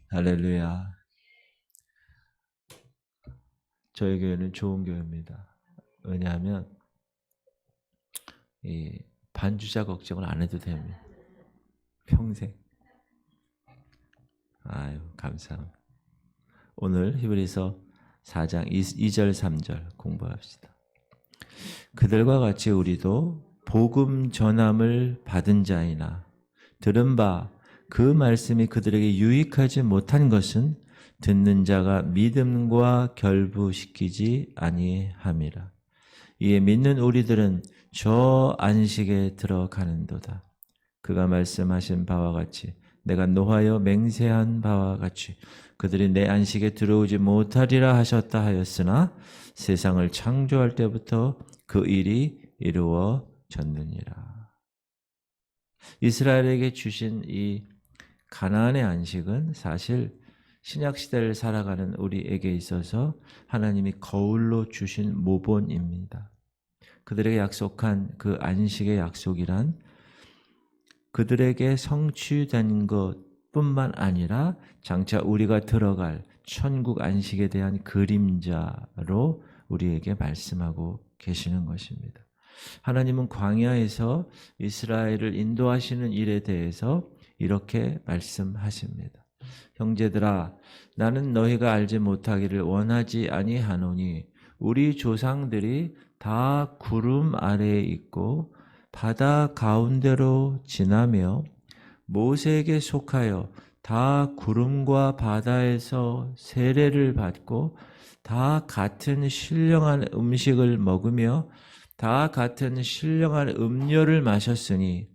할렐루야. 저희 교회는 좋은 교회입니다. 왜냐하면 이 반주자 걱정을 안 해도 됩니다. 평생. 아유, 감사합니다. 오늘 히브리서 4장 2절 3절 공부합시다. 그들과 같이 우리도 복음 전함을 받은 자이나 들은 바 그 말씀이 그들에게 유익하지 못한 것은 듣는 자가 믿음과 결부시키지 아니함이라. 이에 믿는 우리들은 저 안식에 들어가는도다. 그가 말씀하신 바와 같이 내가 노하여 맹세한 바와 같이 그들이 내 안식에 들어오지 못하리라 하셨다 하였으나 세상을 창조할 때부터 그 일이 이루어졌느니라. 이스라엘에게 주신 이 가나안의 안식은 사실 신약 시대를 살아가는 우리에게 있어서 하나님이 거울로 주신 모본입니다. 그들에게 약속한 그 안식의 약속이란 그들에게 성취된 것뿐만 아니라 장차 우리가 들어갈 천국 안식에 대한 그림자로 우리에게 말씀하고 계시는 것입니다. 하나님은 광야에서 이스라엘을 인도하시는 일에 대해서 이렇게 말씀하십니다. 형제들아, 나는 너희가 알지 못하기를 원하지 아니하노니 우리 조상들이 다 구름 아래에 있고 바다 가운데로 지나며 모세에게 속하여 다 구름과 바다에서 세례를 받고 다 같은 신령한 음식을 먹으며 다 같은 신령한 음료를 마셨으니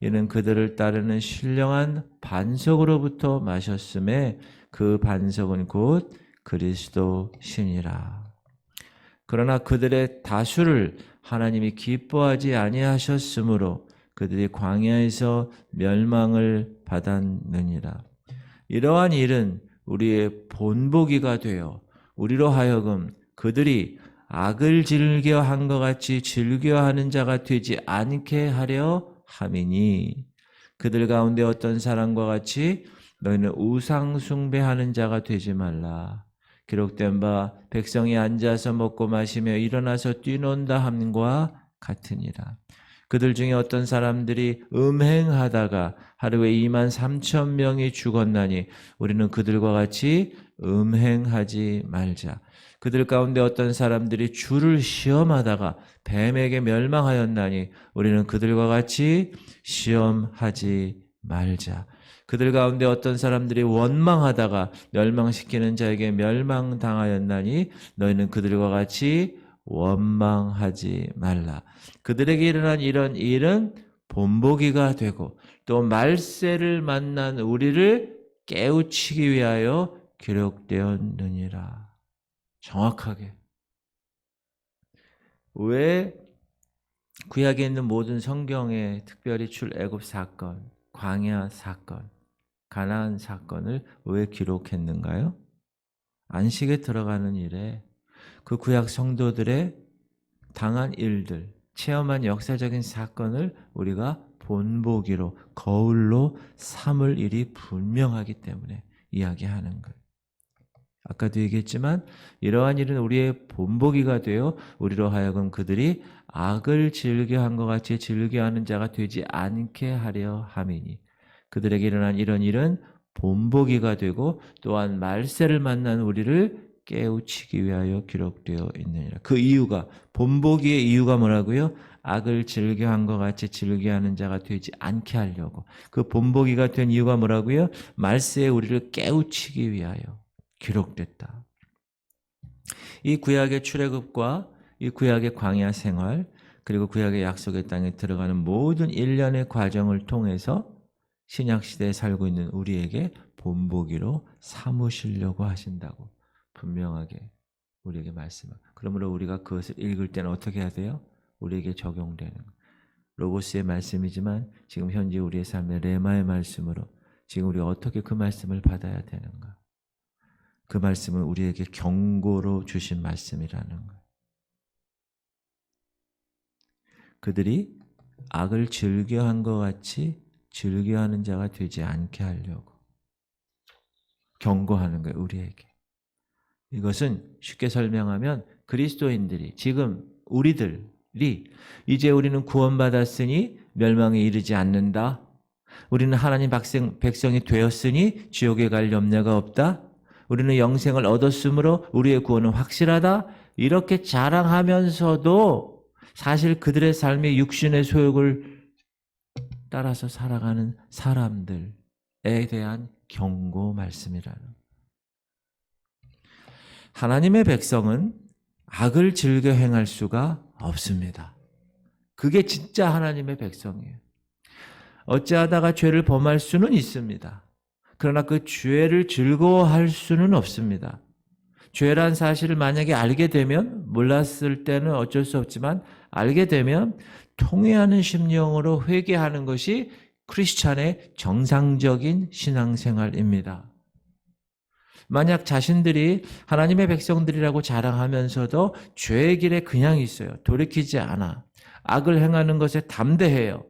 이는 그들을 따르는 신령한 반석으로부터 마셨음에 그 반석은 곧 그리스도시니라. 그러나 그들의 다수를 하나님이 기뻐하지 아니하셨으므로 그들이 광야에서 멸망을 받았느니라. 이러한 일은 우리의 본보기가 되어 우리로 하여금 그들이 악을 즐겨 한 것 같이 즐겨하는 자가 되지 않게 하려 함이니 그들 가운데 어떤 사람과 같이 너희는 우상 숭배하는 자가 되지 말라. 기록된 바 백성이 앉아서 먹고 마시며 일어나서 뛰논다 함과 같으니라. 그들 중에 어떤 사람들이 음행하다가 하루에 2만 3천 명이 죽었나니 우리는 그들과 같이 음행하지 말자. 그들 가운데 어떤 사람들이 주를 시험하다가 뱀에게 멸망하였나니 우리는 그들과 같이 시험하지 말자. 그들 가운데 어떤 사람들이 원망하다가 멸망시키는 자에게 멸망당하였나니 너희는 그들과 같이 원망하지 말라. 그들에게 일어난 이런 일은 본보기가 되고 또 말세를 만난 우리를 깨우치기 위하여 기록되었느니라. 정확하게. 왜 구약에 있는 모든 성경에 특별히 출애굽 사건, 광야 사건, 가나안 사건을 왜 기록했는가요? 안식에 들어가는 일에 그 구약 성도들의 당한 일들, 체험한 역사적인 사건을 우리가 본보기로 거울로 삼을 일이 분명하기 때문에 이야기하는 거예요. 아까도 얘기했지만 이러한 일은 우리의 본보기가 되어 우리로 하여금 그들이 악을 즐겨한 것 같이 즐겨하는 자가 되지 않게 하려 함이니 그들에게 일어난 이런 일은 본보기가 되고 또한 말세를 만난 우리를 깨우치기 위하여 기록되어 있느니라. 그 이유가 본보기의 이유가 뭐라고요? 악을 즐겨한 것 같이 즐겨하는 자가 되지 않게 하려고. 그 본보기가 된 이유가 뭐라고요? 말세에 우리를 깨우치기 위하여 기록됐다. 이 구약의 출애굽과 이 구약의 광야 생활 그리고 구약의 약속의 땅에 들어가는 모든 일련의 과정을 통해서 신약 시대에 살고 있는 우리에게 본보기로 삼으시려고 하신다고 분명하게 우리에게 말씀합니다. 그러므로 우리가 그것을 읽을 때는 어떻게 해야 돼요? 우리에게 적용되는 로고스의 말씀이지만 지금 현재 우리의 삶의 레마의 말씀으로 지금 우리가 어떻게 그 말씀을 받아야 되는가? 그 말씀은 우리에게 경고로 주신 말씀이라는 거예요. 그들이 악을 즐겨한 것 같이 즐겨하는 자가 되지 않게 하려고. 경고하는 거예요, 우리에게. 이것은 쉽게 설명하면 그리스도인들이, 지금 우리들이 이제 우리는 구원받았으니 멸망에 이르지 않는다. 우리는 하나님 백성이 되었으니 지옥에 갈 염려가 없다. 우리는 영생을 얻었으므로 우리의 구원은 확실하다. 이렇게 자랑하면서도 사실 그들의 삶이 육신의 소욕을 따라서 살아가는 사람들에 대한 경고 말씀이라는. 하나님의 백성은 악을 즐겨 행할 수가 없습니다. 그게 진짜 하나님의 백성이에요. 어찌하다가 죄를 범할 수는 있습니다. 그러나 그 죄를 즐거워할 수는 없습니다. 죄란 사실을 만약에 알게 되면, 몰랐을 때는 어쩔 수 없지만 알게 되면 통회하는 심령으로 회개하는 것이 크리스찬의 정상적인 신앙생활입니다. 만약 자신들이 하나님의 백성들이라고 자랑하면서도 죄의 길에 그냥 있어요. 돌이키지 않아. 악을 행하는 것에 담대해요.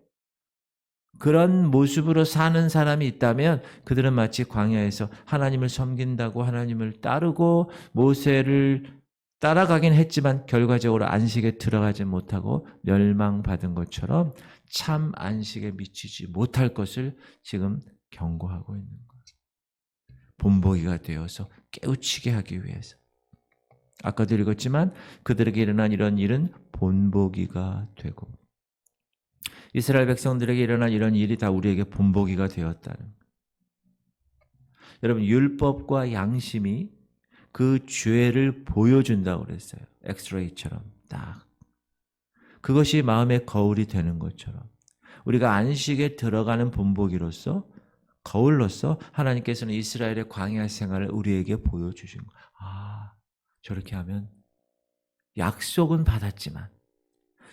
그런 모습으로 사는 사람이 있다면 그들은 마치 광야에서 하나님을 섬긴다고 하나님을 따르고 모세를 따라가긴 했지만 결과적으로 안식에 들어가지 못하고 멸망받은 것처럼 참 안식에 미치지 못할 것을 지금 경고하고 있는 거예요. 본보기가 되어서 깨우치게 하기 위해서. 아까도 읽었지만 그들에게 일어난 이런 일은 본보기가 되고, 이스라엘 백성들에게 일어난 이런 일이 다 우리에게 본보기가 되었다는 거예요. 여러분, 율법과 양심이 그 죄를 보여준다고 그랬어요. 엑스레이처럼 딱. 그것이 마음의 거울이 되는 것처럼 우리가 안식에 들어가는 본보기로서, 거울로서 하나님께서는 이스라엘의 광야 생활을 우리에게 보여주신 거예요. 아, 저렇게 하면 약속은 받았지만,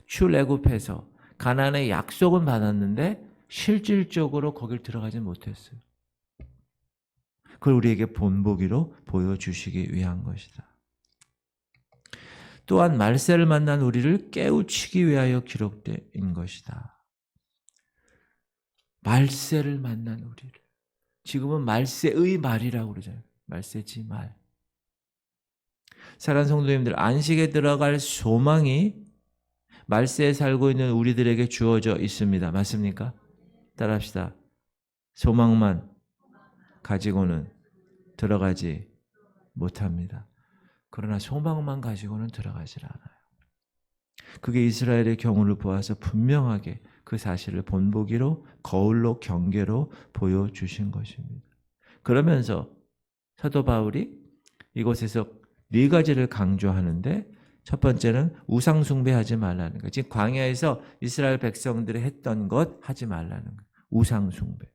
출애굽해서 가나안의 약속은 받았는데 실질적으로 거길 들어가지 못했어요. 그걸 우리에게 본보기로 보여주시기 위한 것이다. 또한 말세를 만난 우리를 깨우치기 위하여 기록된 것이다. 말세를 만난 우리를. 지금은 말세의 말이라고 그러잖아요. 말세지 말. 사랑하는 성도님들, 안식에 들어갈 소망이 말세에 살고 있는 우리들에게 주어져 있습니다. 맞습니까? 따라합시다. 소망만 가지고는 들어가지 못합니다. 그러나 소망만 가지고는 들어가질 않아요. 그게 이스라엘의 경우를 보아서 분명하게 그 사실을 본보기로, 거울로, 경계로 보여주신 것입니다. 그러면서 사도 바울이 이곳에서 네 가지를 강조하는데, 첫 번째는 우상 숭배하지 말라는 거예요. 지금 광야에서 이스라엘 백성들이 했던 것 하지 말라는 거예요. 우상 숭배.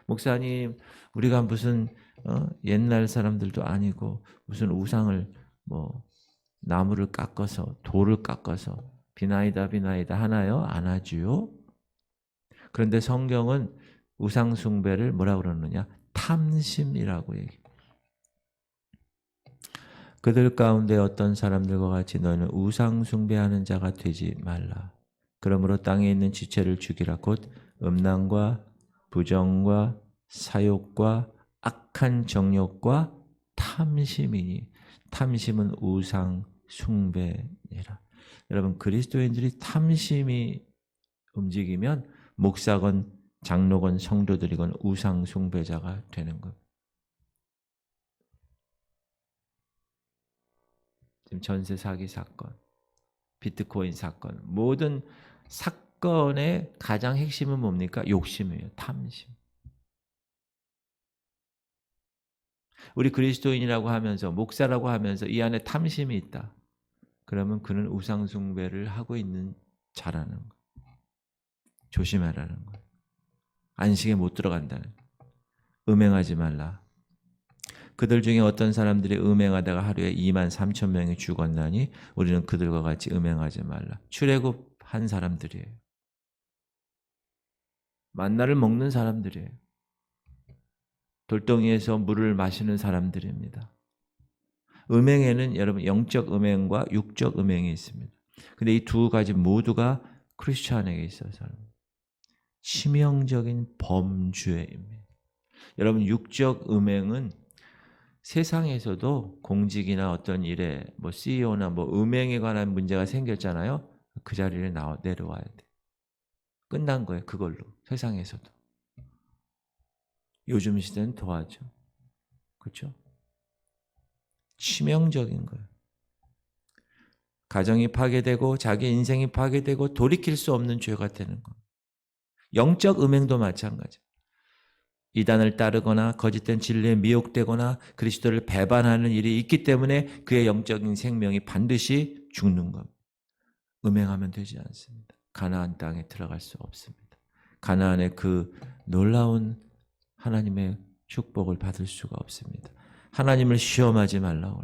목사님, 우리가 무슨 옛날 사람들도 아니고 무슨 우상을 나무를 깎아서, 돌을 깎아서 비나이다 하나요? 안 하지요. 그런데 성경은 우상 숭배를 뭐라 그러느냐? 탐심이라고 얘기해요. 그들 가운데 어떤 사람들과 같이 너희는 우상 숭배하는 자가 되지 말라. 그러므로 땅에 있는 지체를 죽이라. 곧 음란과 부정과 사욕과 악한 정욕과 탐심이니, 탐심은 우상 숭배니라. 여러분, 그리스도인들이 탐심이 움직이면 목사건 장로건 성도들이건 우상 숭배자가 되는 것. 지금 전세 사기 사건, 비트코인 사건, 모든 사건의 가장 핵심은 뭡니까? 욕심이에요. 탐심. 우리 그리스도인이라고 하면서, 목사라고 하면서 이 안에 탐심이 있다. 그러면 그는 우상 숭배를 하고 있는 자라는 거예요. 조심하라는 거예요. 안식에 못 들어간다는 거예요. 음행하지 말라. 그들 중에 어떤 사람들이 음행하다가 하루에 23,000명이 죽었나니 우리는 그들과 같이 음행하지 말라. 출애굽한 사람들이에요. 만나를 먹는 사람들이에요. 돌덩이에서 물을 마시는 사람들입니다. 음행에는 여러분 영적 음행과 육적 음행이 있습니다. 근데 이 두 가지 모두가 크리스찬에게 있어서 치명적인 범죄입니다. 여러분, 육적 음행은 세상에서도 공직이나 어떤 일에 뭐 CEO나 뭐 음행에 관한 문제가 생겼잖아요. 그 자리를 내려와야 돼. 끝난 거예요. 그걸로. 세상에서도. 요즘 시대는 더하죠. 그렇죠? 치명적인 거예요. 가정이 파괴되고 자기 인생이 파괴되고 돌이킬 수 없는 죄가 되는 거예요. 영적 음행도 마찬가지. 이단을 따르거나 거짓된 진리에 미혹되거나 그리스도를 배반하는 일이 있기 때문에 그의 영적인 생명이 반드시 죽는 겁니다. 음행하면 되지 않습니다. 가나안 땅에 들어갈 수 없습니다. 가나안의 그 놀라운 하나님의 축복을 받을 수가 없습니다. 하나님을 시험하지 말라고.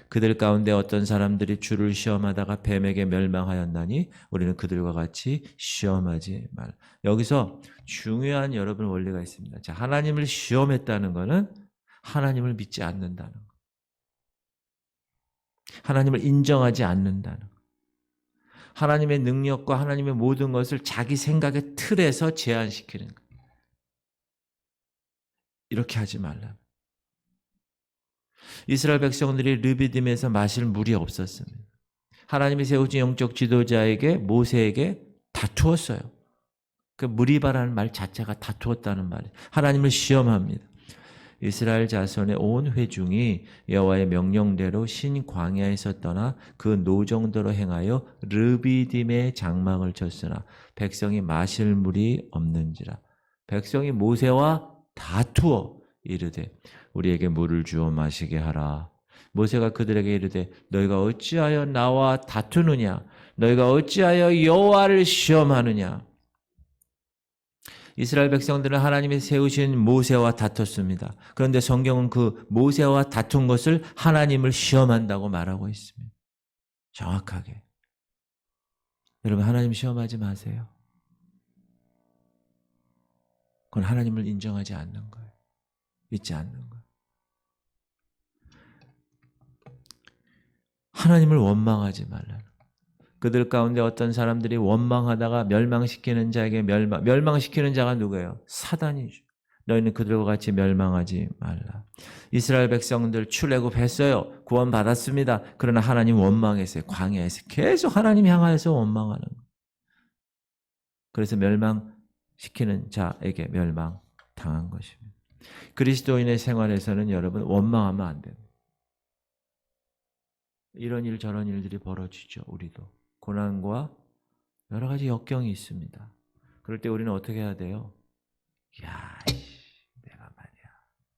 그들 가운데 어떤 사람들이 주를 시험하다가 뱀에게 멸망하였나니 우리는 그들과 같이 시험하지 말라. 여기서 중요한 여러분 원리가 있습니다. 자, 하나님을 시험했다는 것은 하나님을 믿지 않는다는 것. 하나님을 인정하지 않는다는 것. 하나님의 능력과 하나님의 모든 것을 자기 생각의 틀에서 제한시키는 것. 이렇게 하지 말라. 이스라엘 백성들이 르비딤에서 마실 물이 없었습니다. 하나님이 세우신 영적 지도자에게 모세에게 다투었어요. 그 무리바라는 말 자체가 다투었다는 말이에요. 하나님을 시험합니다. 이스라엘 자손의 온 회중이 여호와의 명령대로 신 광야에서 떠나 그 노정도로 행하여 르비딤의 장막을 쳤으나 백성이 마실 물이 없는지라. 백성이 모세와 다투어 이르되 우리에게 물을 주어 마시게 하라. 모세가 그들에게 이르되 너희가 어찌하여 나와 다투느냐? 너희가 어찌하여 여호와를 시험하느냐? 이스라엘 백성들은 하나님이 세우신 모세와 다퉜습니다. 그런데 성경은 그 모세와 다툰 것을 하나님을 시험한다고 말하고 있습니다. 정확하게. 여러분 하나님 시험하지 마세요. 그건 하나님을 인정하지 않는 거예요. 믿지 않는 거예요. 하나님을 원망하지 말라는. 그들 가운데 어떤 사람들이 원망하다가 멸망시키는 자에게 멸망시키는 자가 누구예요? 사단이죠. 너희는 그들과 같이 멸망하지 말라. 이스라엘 백성들 출애굽했어요. 구원받았습니다. 그러나 하나님 원망했어요. 광야에서 계속 하나님 향하여서 원망하는 거예요. 그래서 멸망시키는 자에게 멸망당한 것입니다. 그리스도인의 생활에서는 여러분 원망하면 안 됩니다. 이런 일 저런 일들이 벌어지죠. 우리도. 고난과 여러 가지 역경이 있습니다. 그럴 때 우리는 어떻게 해야 돼요? 야, 내가 말이야.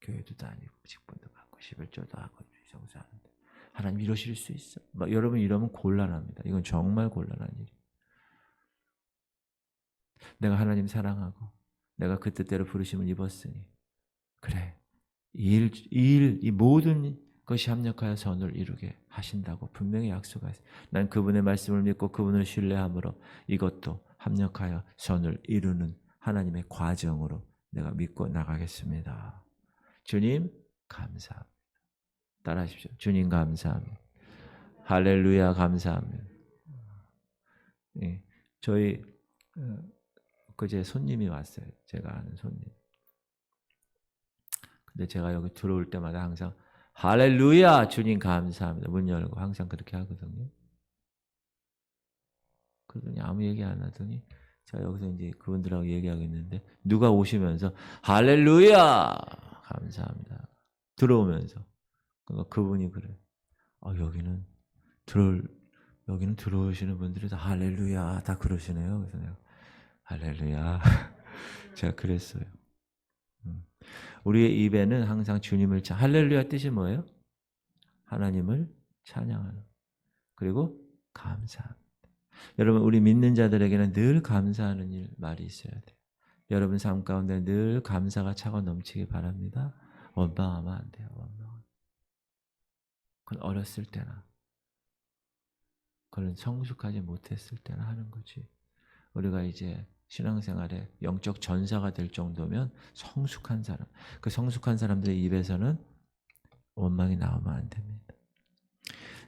교회도 다니고 직분도 받고 11조도 하고 성사하는데 하나님 이러실 수 있어? 여러분 이러면 곤란합니다. 이건 정말 곤란한 일이에요. 내가 하나님 사랑하고 내가 그 뜻대로 부르심을 입었으니 그래. 이 모든 것이 합력하여 선을 이루게 하신다고 분명히 약속하셨어요. 난 그분의 말씀을 믿고 그분을 신뢰함으로 이것도 합력하여 선을 이루는 하나님의 과정으로 내가 믿고 나가겠습니다. 주님 감사합니다. 따라하십시오. 주님 감사합니다. 할렐루야 감사합니다. 예, 저희 그제 손님이 왔어요. 제가 아는 손님. 근데 제가 여기 들어올 때마다 항상 할렐루야 주님 감사합니다. 문 열고 항상 그렇게 하거든요. 그러더니 아무 얘기 안 하더니 제가 여기서 이제 그분들하고 얘기하고 있는데 누가 오시면서 할렐루야 감사합니다. 들어오면서 그러니까 그분이 그래. 여기는 들어오시는 분들이 다 할렐루야 다 그러시네요. 그래서 내가 할렐루야 제가 그랬어요. 우리의 입에는 항상 주님을 할렐루야 뜻이 뭐예요? 하나님을 찬양하는 그리고 감사합니다. 여러분 우리 믿는 자들에게는 늘 감사하는 말이 있어야 돼요. 여러분 삶 가운데 늘 감사가 차고 넘치기 바랍니다. 원망하면 안 돼요. 그건 어렸을 때나 그건 성숙하지 못했을 때나 하는 거지. 우리가 이제 신앙생활에 영적 전사가 될 정도면 성숙한 사람, 그 성숙한 사람들의 입에서는 원망이 나오면 안 됩니다.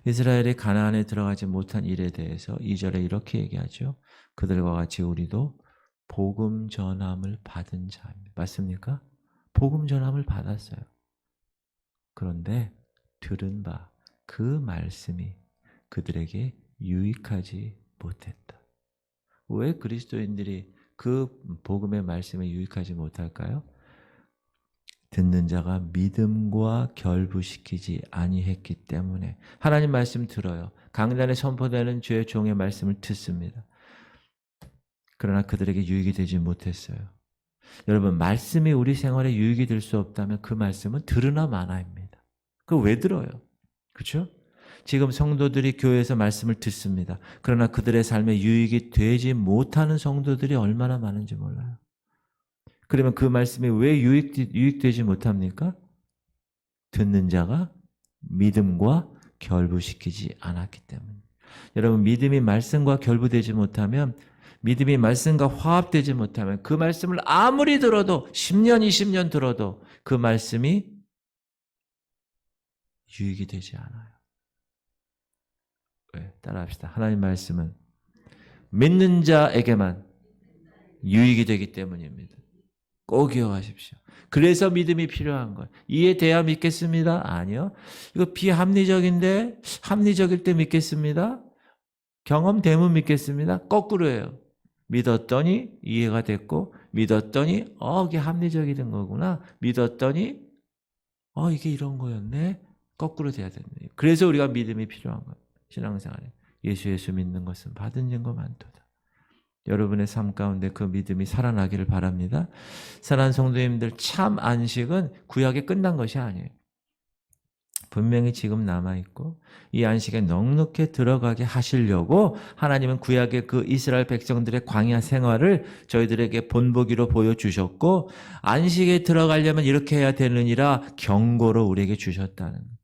이스라엘이 가나안에 들어가지 못한 일에 대해서 2절에 이렇게 얘기하죠. 그들과 같이 우리도 복음 전함을 받은 자입니다. 맞습니까? 복음 전함을 받았어요. 그런데 들은 바 그 말씀이 그들에게 유익하지 못했다. 왜 그리스도인들이 그 복음의 말씀에 유익하지 못할까요? 듣는 자가 믿음과 결부시키지 아니했기 때문에. 하나님 말씀 들어요. 강단에 선포되는 주의 종의 말씀을 듣습니다. 그러나 그들에게 유익이 되지 못했어요. 여러분, 말씀이 우리 생활에 유익이 될 수 없다면 그 말씀은 들으나 마나입니다. 그거 왜 들어요? 그렇죠? 지금 성도들이 교회에서 말씀을 듣습니다. 그러나 그들의 삶에 유익이 되지 못하는 성도들이 얼마나 많은지 몰라요. 그러면 그 말씀이 왜 유익되지 못합니까? 듣는 자가 믿음과 결부시키지 않았기 때문에. 여러분, 믿음이 말씀과 결부되지 못하면, 믿음이 말씀과 화합되지 못하면 그 말씀을 아무리 들어도 10년, 20년 들어도 그 말씀이 유익이 되지 않아요. 왜? 따라합시다. 하나님 말씀은 믿는 자에게만 유익이 되기 때문입니다. 꼭 기억하십시오. 그래서 믿음이 필요한 거예요. 이해돼야 믿겠습니다? 아니요. 이거 비합리적인데 합리적일 때 믿겠습니다? 경험되면 믿겠습니다? 거꾸로예요. 믿었더니 이해가 됐고, 믿었더니 이게 합리적인 거구나. 믿었더니 이게 이런 거였네. 거꾸로 돼야 됩니다. 그래서 우리가 믿음이 필요한 거예요. 신앙생활에. 예수 믿는 것은 받은 증거 많도다. 여러분의 삶 가운데 그 믿음이 살아나기를 바랍니다. 사랑하는 성도님들, 참 안식은 구약에 끝난 것이 아니에요. 분명히 지금 남아있고 이 안식에 넉넉히 들어가게 하시려고 하나님은 구약의 그 이스라엘 백성들의 광야 생활을 저희들에게 본보기로 보여주셨고, 안식에 들어가려면 이렇게 해야 되느니라 경고로 우리에게 주셨다는 거예요.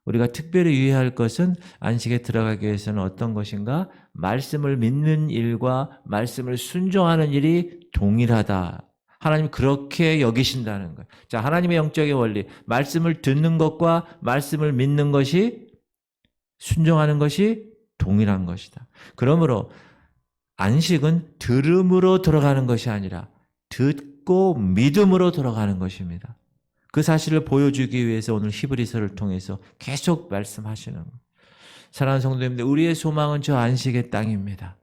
우리가 특별히 유의할 것은 안식에 들어가기 위해서는 어떤 것인가? 말씀을 믿는 일과 말씀을 순종하는 일이 동일하다. 하나님 그렇게 여기신다는 거예요. 자, 하나님의 영적인 원리, 말씀을 듣는 것과 말씀을 믿는 것이, 순종하는 것이 동일한 것이다. 그러므로 안식은 들음으로 들어가는 것이 아니라 듣고 믿음으로 들어가는 것입니다. 그 사실을 보여주기 위해서 오늘 히브리서를 통해서 계속 말씀하시는 거예요. 사랑하는 성도님들, 우리의 소망은 저 안식의 땅입니다.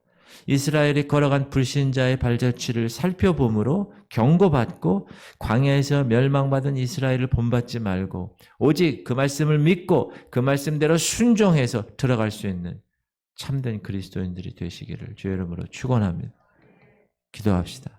이스라엘이 걸어간 불신자의 발자취를 살펴보므로 경고받고 광야에서 멸망받은 이스라엘을 본받지 말고 오직 그 말씀을 믿고 그 말씀대로 순종해서 들어갈 수 있는 참된 그리스도인들이 되시기를 주의 이름으로 축원합니다. 기도합시다.